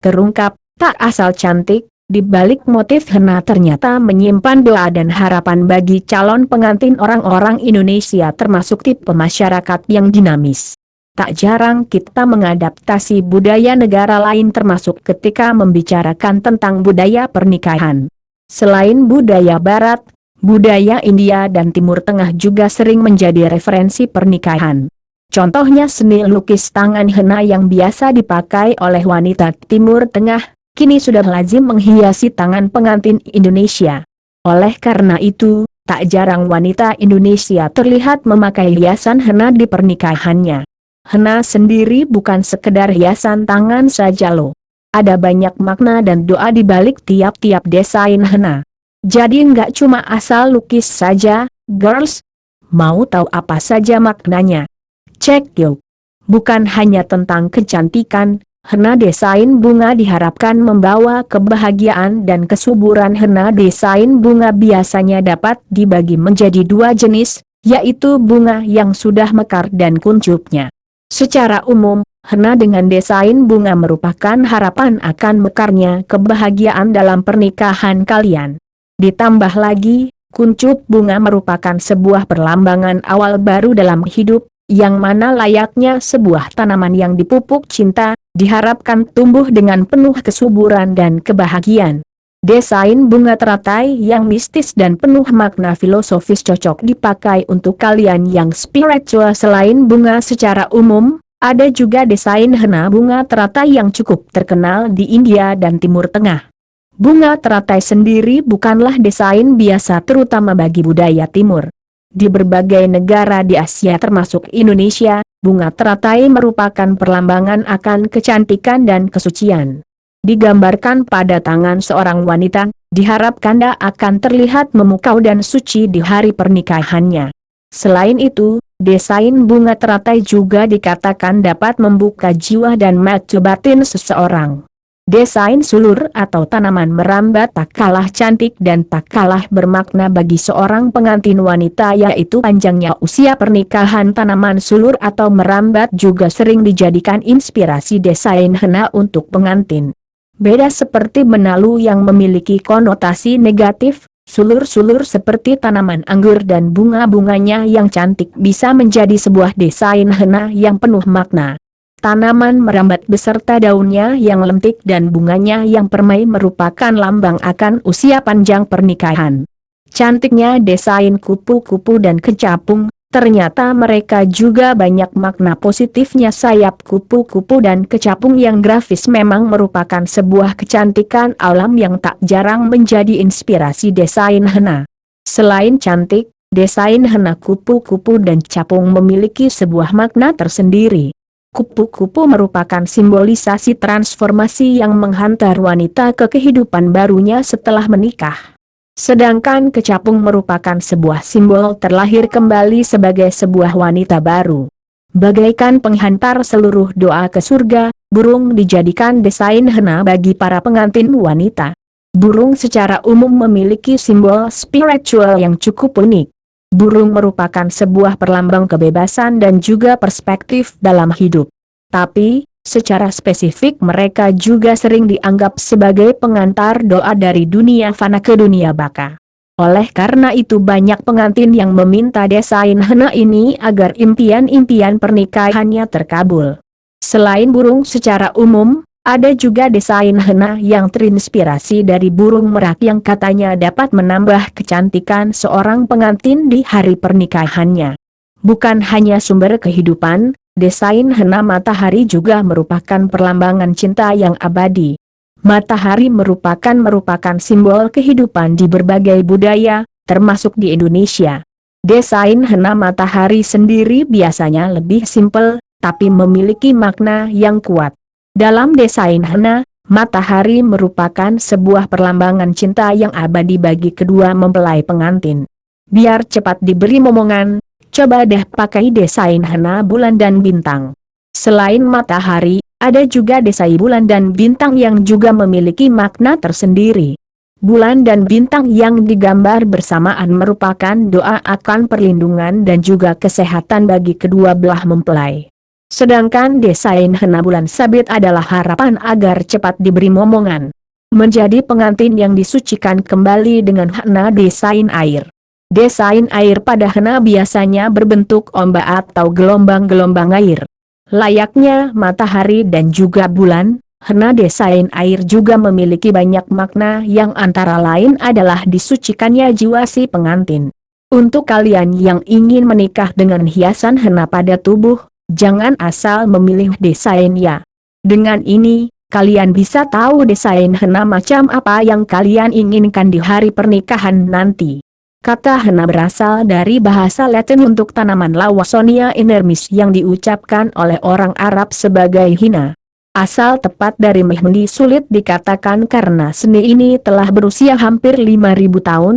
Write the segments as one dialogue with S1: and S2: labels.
S1: terungkap, tak asal cantik, di balik motif henna ternyata menyimpan doa dan harapan bagi calon pengantin orang-orang Indonesia termasuk tipe masyarakat yang dinamis. Tak jarang kita mengadaptasi budaya negara lain termasuk ketika membicarakan tentang budaya pernikahan. Selain budaya Barat, budaya India dan Timur Tengah juga sering menjadi referensi pernikahan. Contohnya seni lukis tangan henna yang biasa dipakai oleh wanita Timur Tengah, kini sudah lazim menghiasi tangan pengantin Indonesia. Oleh karena itu, tak jarang wanita Indonesia terlihat memakai hiasan henna di pernikahannya. Henna sendiri bukan sekedar hiasan tangan saja loh. Ada banyak makna dan doa di balik tiap-tiap desain henna. Jadi nggak cuma asal lukis saja, girls. Mau tahu apa saja maknanya? Cek yuk. Bukan hanya tentang kecantikan, henna desain bunga diharapkan membawa kebahagiaan dan kesuburan. Henna desain bunga biasanya dapat dibagi menjadi dua jenis, yaitu bunga yang sudah mekar dan kuncupnya. Secara umum, henna dengan desain bunga merupakan harapan akan mekarnya kebahagiaan dalam pernikahan kalian. Ditambah lagi, kuncup bunga merupakan sebuah perlambangan awal baru dalam hidup, yang mana layaknya sebuah tanaman yang dipupuk cinta, diharapkan tumbuh dengan penuh kesuburan dan kebahagiaan. Desain bunga teratai yang mistis dan penuh makna filosofis cocok dipakai untuk kalian yang spiritual. Selain bunga secara umum, ada juga desain henna bunga teratai yang cukup terkenal di India dan Timur Tengah. Bunga teratai sendiri bukanlah desain biasa terutama bagi budaya Timur. Di berbagai negara di Asia termasuk Indonesia, bunga teratai merupakan perlambangan akan kecantikan dan kesucian. Digambarkan pada tangan seorang wanita, diharapkan dia akan terlihat memukau dan suci di hari pernikahannya. Selain itu, desain bunga teratai juga dikatakan dapat membuka jiwa dan mata batin seseorang. Desain sulur atau tanaman merambat tak kalah cantik dan tak kalah bermakna bagi seorang pengantin wanita, yaitu panjangnya usia pernikahan. Tanaman sulur atau merambat juga sering dijadikan inspirasi desain henna untuk pengantin. Beda seperti benalu yang memiliki konotasi negatif, sulur-sulur seperti tanaman anggur dan bunga-bunganya yang cantik bisa menjadi sebuah desain henna yang penuh makna. Tanaman merambat beserta daunnya yang lentik dan bunganya yang permai merupakan lambang akan usia panjang pernikahan. Cantiknya desain kupu-kupu dan kecapung, ternyata mereka juga banyak makna positifnya. Sayap kupu-kupu dan kecapung yang grafis memang merupakan sebuah kecantikan alam yang tak jarang menjadi inspirasi desain henna. Selain cantik, desain henna kupu-kupu dan capung memiliki sebuah makna tersendiri. Kupu-kupu merupakan simbolisasi transformasi yang menghantar wanita ke kehidupan barunya setelah menikah. Sedangkan kecapung merupakan sebuah simbol terlahir kembali sebagai sebuah wanita baru. Bagaikan penghantar seluruh doa ke surga, burung dijadikan desain henna bagi para pengantin wanita. Burung secara umum memiliki simbol spiritual yang cukup unik. Burung merupakan sebuah perlambang kebebasan dan juga perspektif dalam hidup. Tapi, secara spesifik mereka juga sering dianggap sebagai pengantar doa dari dunia fana ke dunia baka. Oleh karena itu banyak pengantin yang meminta desain henna ini agar impian-impian pernikahannya terkabul. Selain burung secara umum, ada juga desain henna yang terinspirasi dari burung merak yang katanya dapat menambah kecantikan seorang pengantin di hari pernikahannya. Bukan hanya sumber kehidupan, desain henna matahari juga merupakan perlambangan cinta yang abadi. Matahari merupakan simbol kehidupan di berbagai budaya, termasuk di Indonesia. Desain henna matahari sendiri biasanya lebih simpel, tapi memiliki makna yang kuat. Dalam desain henna, matahari merupakan sebuah perlambangan cinta yang abadi bagi kedua mempelai pengantin. Biar cepat diberi momongan, coba deh pakai desain henna bulan dan bintang. Selain matahari, ada juga desain bulan dan bintang yang juga memiliki makna tersendiri. Bulan dan bintang yang digambar bersamaan merupakan doa akan perlindungan dan juga kesehatan bagi kedua belah mempelai. Sedangkan desain henna bulan sabit adalah harapan agar cepat diberi momongan. Menjadi pengantin yang disucikan kembali dengan henna desain air. Desain air pada henna biasanya berbentuk ombak atau gelombang-gelombang air. Layaknya matahari dan juga bulan, henna desain air juga memiliki banyak makna yang antara lain adalah disucikannya jiwa si pengantin. Untuk kalian yang ingin menikah dengan hiasan henna pada tubuh, jangan asal memilih desain ya. Dengan ini, kalian bisa tahu desain henna macam apa yang kalian inginkan di hari pernikahan nanti. Kata henna berasal dari bahasa Latin untuk tanaman Lawsonia inermis yang diucapkan oleh orang Arab sebagai hina. Asal tepat dari mehndi sulit dikatakan karena seni ini telah berusia hampir 5.000 tahun.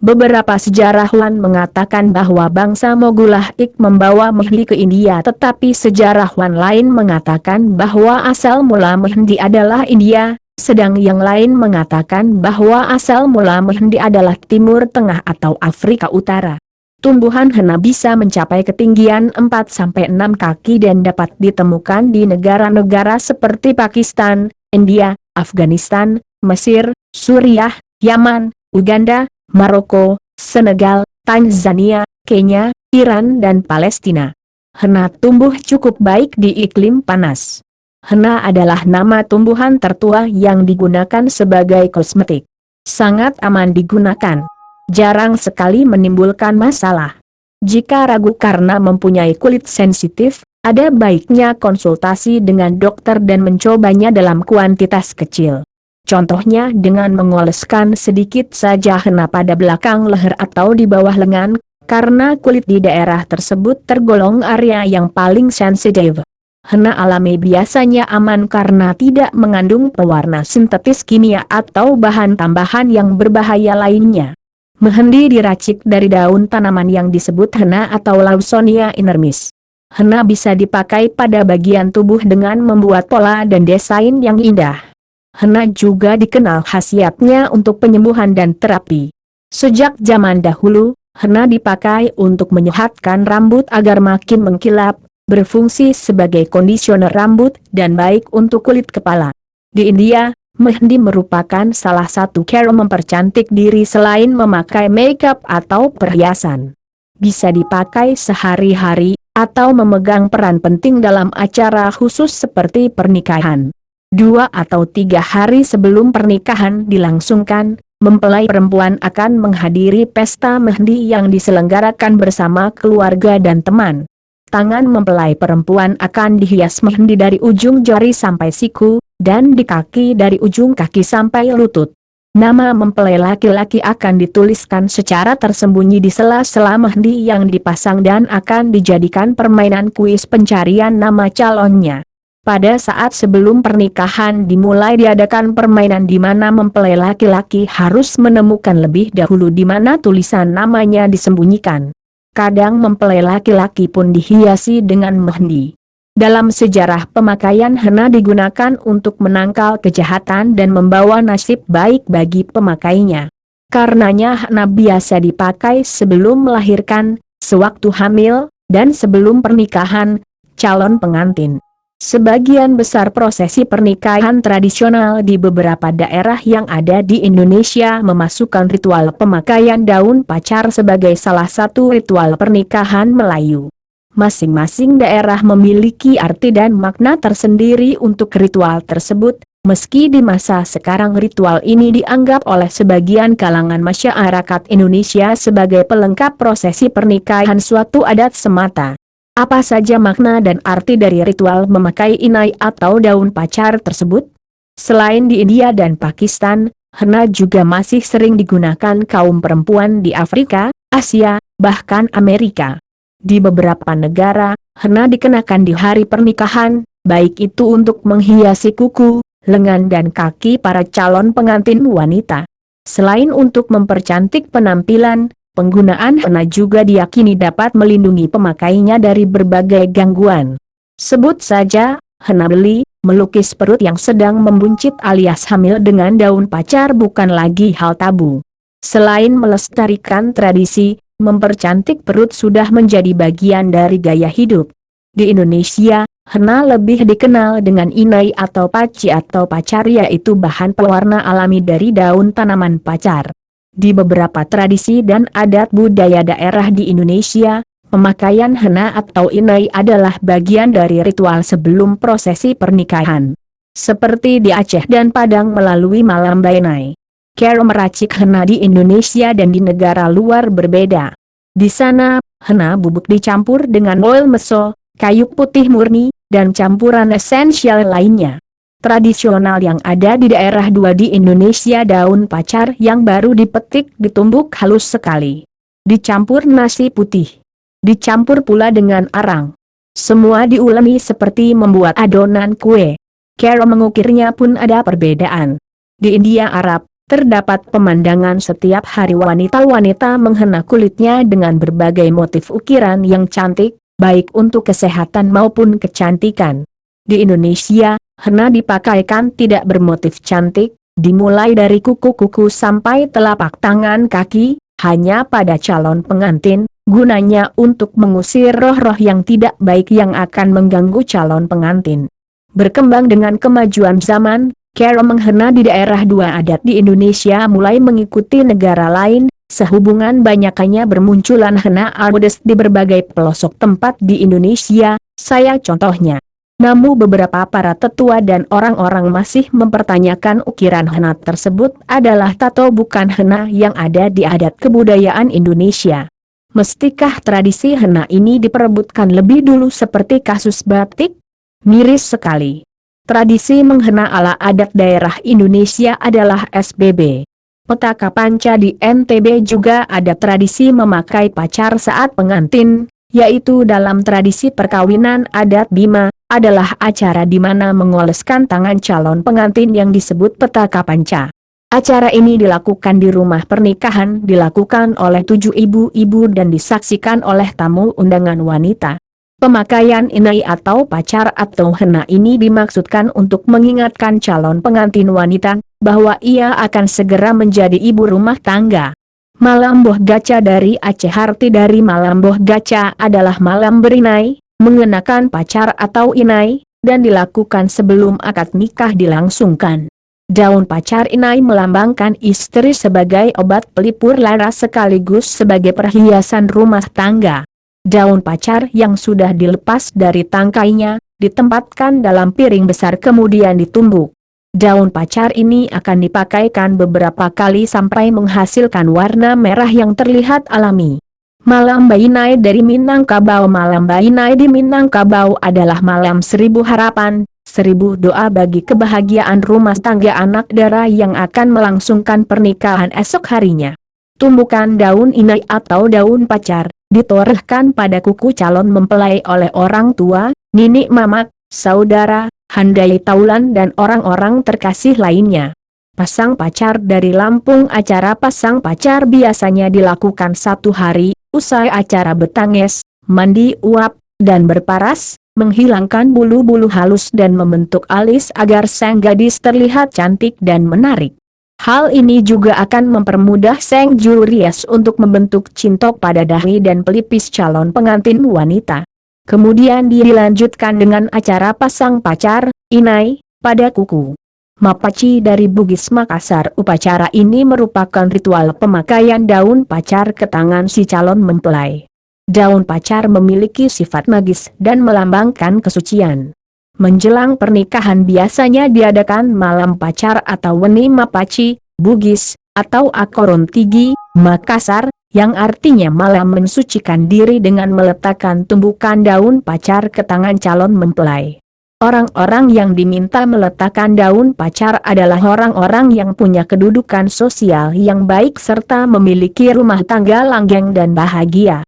S1: Beberapa sejarawan mengatakan bahwa bangsa Mogulah membawa mehndi ke India, tetapi sejarawan lain mengatakan bahwa asal mula mehndi adalah India, sedang yang lain mengatakan bahwa asal mula mehndi adalah Timur Tengah atau Afrika Utara. Tumbuhan henna bisa mencapai ketinggian 4-6 kaki dan dapat ditemukan di negara-negara seperti Pakistan, India, Afghanistan, Mesir, Suriah, Yaman, Uganda, Maroko, Senegal, Tanzania, Kenya, Iran dan Palestina. Henna tumbuh cukup baik di iklim panas. Henna adalah nama tumbuhan tertua yang digunakan sebagai kosmetik. Sangat aman digunakan. Jarang sekali menimbulkan masalah. Jika ragu karena mempunyai kulit sensitif, ada baiknya konsultasi dengan dokter dan mencobanya dalam kuantitas kecil. Contohnya dengan mengoleskan sedikit saja henna pada belakang leher atau di bawah lengan, karena kulit di daerah tersebut tergolong area yang paling sensitif. Henna alami biasanya aman karena tidak mengandung pewarna sintetis kimia atau bahan tambahan yang berbahaya lainnya. Mehndi diracik dari daun tanaman yang disebut henna atau Lawsonia inermis. Henna bisa dipakai pada bagian tubuh dengan membuat pola dan desain yang indah. Henna juga dikenal khasiatnya untuk penyembuhan dan terapi. Sejak zaman dahulu, henna dipakai untuk menyehatkan rambut agar makin mengkilap, berfungsi sebagai kondisioner rambut dan baik untuk kulit kepala. Di India, mehndi merupakan salah satu cara mempercantik diri selain memakai makeup atau perhiasan. Bisa dipakai sehari-hari, atau memegang peran penting dalam acara khusus seperti pernikahan. 2 atau 3 hari sebelum pernikahan dilangsungkan, mempelai perempuan akan menghadiri pesta mehndi yang diselenggarakan bersama keluarga dan teman. Tangan mempelai perempuan akan dihias mehndi dari ujung jari sampai siku, dan di kaki dari ujung kaki sampai lutut. Nama mempelai laki-laki akan dituliskan secara tersembunyi di sela-sela mehndi yang dipasang dan akan dijadikan permainan kuis pencarian nama calonnya. Pada saat sebelum pernikahan dimulai diadakan permainan di mana mempelai laki-laki harus menemukan lebih dahulu di mana tulisan namanya disembunyikan. Kadang mempelai laki-laki pun dihiasi dengan mehndi. Dalam sejarah pemakaian henna digunakan untuk menangkal kejahatan dan membawa nasib baik bagi pemakainya. Karenanya henna biasa dipakai sebelum melahirkan, sewaktu hamil, dan sebelum pernikahan calon pengantin. Sebagian besar prosesi pernikahan tradisional di beberapa daerah yang ada di Indonesia memasukkan ritual pemakaian daun pacar sebagai salah satu ritual pernikahan Melayu. Masing-masing daerah memiliki arti dan makna tersendiri untuk ritual tersebut, meski di masa sekarang ritual ini dianggap oleh sebagian kalangan masyarakat Indonesia sebagai pelengkap prosesi pernikahan suatu adat semata. Apa saja makna dan arti dari ritual memakai inai atau daun pacar tersebut? Selain di India dan Pakistan, henna juga masih sering digunakan kaum perempuan di Afrika, Asia, bahkan Amerika. Di beberapa negara, henna dikenakan di hari pernikahan, baik itu untuk menghiasi kuku, lengan dan kaki para calon pengantin wanita. Selain untuk mempercantik penampilan, penggunaan henna juga diyakini dapat melindungi pemakainya dari berbagai gangguan. Sebut saja, henna beli, melukis perut yang sedang membuncit alias hamil dengan daun pacar bukan lagi hal tabu. Selain melestarikan tradisi, mempercantik perut sudah menjadi bagian dari gaya hidup. Di Indonesia, Henna lebih dikenal dengan inai atau paci atau pacar, yaitu bahan pewarna alami dari daun tanaman pacar. Di beberapa tradisi dan adat budaya daerah di Indonesia, pemakaian henna atau inai adalah bagian dari ritual sebelum prosesi pernikahan. Seperti di Aceh dan Padang melalui malam bainai. Cara meracik henna di Indonesia dan di negara luar berbeda. Di sana, henna bubuk dicampur dengan oil meso, kayu putih murni, dan campuran esensial lainnya. Tradisional yang ada di daerah dua di Indonesia, daun pacar yang baru dipetik ditumbuk halus sekali. Dicampur nasi putih. Dicampur pula dengan arang. Semua diuleni seperti membuat adonan kue. Cara mengukirnya pun ada perbedaan. Di India Arab, terdapat pemandangan setiap hari wanita-wanita menghenna kulitnya dengan berbagai motif ukiran yang cantik, baik untuk kesehatan maupun kecantikan. Di Indonesia, henna dipakaikan tidak bermotif cantik, dimulai dari kuku-kuku sampai telapak tangan kaki, hanya pada calon pengantin, gunanya untuk mengusir roh-roh yang tidak baik yang akan mengganggu calon pengantin. Berkembang dengan kemajuan zaman, cara menghenna di daerah dua adat di Indonesia mulai mengikuti negara lain. Sehubungan banyakannya bermunculan henna almodes di berbagai pelosok tempat di Indonesia, saya contohnya. Namun beberapa para tetua dan orang-orang masih mempertanyakan ukiran henna tersebut adalah tato bukan henna yang ada di adat kebudayaan Indonesia. Mestikah tradisi henna ini diperebutkan lebih dulu seperti kasus batik? Miris sekali. Tradisi menghenna ala adat daerah Indonesia adalah SBB. Petaka Panca di NTB juga ada tradisi memakai pacar saat pengantin, yaitu dalam tradisi perkawinan adat Bima, adalah acara di mana mengoleskan tangan calon pengantin yang disebut petaka panca. Acara ini dilakukan di rumah pernikahan, dilakukan oleh 7 ibu-ibu dan disaksikan oleh tamu undangan wanita. Pemakaian inai atau pacar atau henna ini dimaksudkan untuk mengingatkan calon pengantin wanita bahwa ia akan segera menjadi ibu rumah tangga. Malam Boh Gaca dari Aceh. Arti dari malam Boh Gaca adalah malam berinai, mengenakan pacar atau inai, dan dilakukan sebelum akad nikah dilangsungkan. Daun pacar inai melambangkan istri sebagai obat pelipur lara sekaligus sebagai perhiasan rumah tangga. Daun pacar yang sudah dilepas dari tangkainya, ditempatkan dalam piring besar kemudian ditumbuk. Daun pacar ini akan dipakaikan beberapa kali sampai menghasilkan warna merah yang terlihat alami. Malam Bainai dari Minangkabau. Malam Bainai di Minangkabau adalah malam 1000 harapan, 1000 doa bagi kebahagiaan rumah tangga anak dara yang akan melangsungkan pernikahan esok harinya. Tumbukan daun inai atau daun pacar ditorehkan pada kuku calon mempelai oleh orang tua, ninik mamak, saudara, handai taulan dan orang-orang terkasih lainnya. Pasang pacar dari Lampung. Acara pasang pacar biasanya dilakukan 1 hari, usai acara betanges, mandi uap, dan berparas, menghilangkan bulu-bulu halus dan membentuk alis agar sang gadis terlihat cantik dan menarik. Hal ini juga akan mempermudah sang jurius untuk membentuk cintok pada dahi dan pelipis calon pengantin wanita. Kemudian dilanjutkan dengan acara pasang pacar, inai, pada kuku. Mapaci dari Bugis Makassar. Upacara ini merupakan ritual pemakaian daun pacar ke tangan si calon mempelai. Daun pacar memiliki sifat magis dan melambangkan kesucian. Menjelang pernikahan biasanya diadakan malam pacar atau weni mapaci, Bugis, atau Akoron Tigi, Makassar, yang artinya malam mensucikan diri dengan meletakkan tumbukan daun pacar ke tangan calon mempelai. Orang-orang yang diminta meletakkan daun pacar adalah orang-orang yang punya kedudukan sosial yang baik serta memiliki rumah tangga langgeng dan bahagia.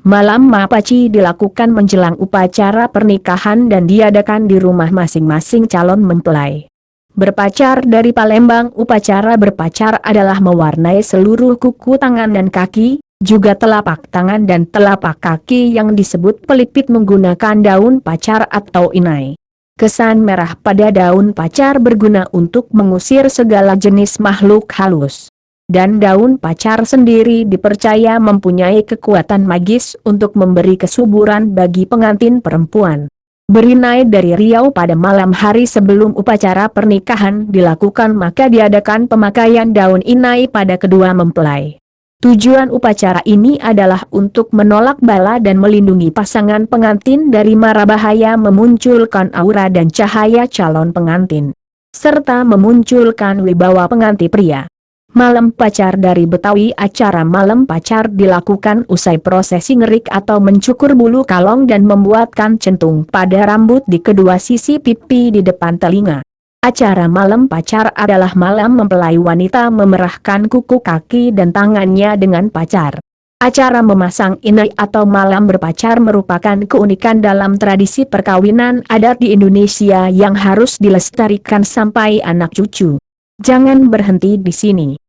S1: Malam mapaci dilakukan menjelang upacara pernikahan dan diadakan di rumah masing-masing calon mempelai. Berpacar dari Palembang. Upacara berpacar adalah mewarnai seluruh kuku tangan dan kaki, juga telapak tangan dan telapak kaki yang disebut pelipit menggunakan daun pacar atau inai. Kesan merah pada daun pacar berguna untuk mengusir segala jenis makhluk halus. Dan daun pacar sendiri dipercaya mempunyai kekuatan magis untuk memberi kesuburan bagi pengantin perempuan. Berinai dari Riau pada malam hari sebelum upacara pernikahan dilakukan, maka diadakan pemakaian daun inai pada kedua mempelai. Tujuan upacara ini adalah untuk menolak bala dan melindungi pasangan pengantin dari mara bahaya, memunculkan aura dan cahaya calon pengantin, serta memunculkan wibawa pengantin pria. Malam pacar dari Betawi. Acara malam pacar dilakukan usai prosesi ngerik atau mencukur bulu kalong dan membuatkan centung pada rambut di kedua sisi pipi di depan telinga. Acara malam pacar adalah malam mempelai wanita memerahkan kuku kaki dan tangannya dengan pacar. Acara memasang inai atau malam berpacar merupakan keunikan dalam tradisi perkawinan adat di Indonesia yang harus dilestarikan sampai anak cucu. Jangan berhenti di sini.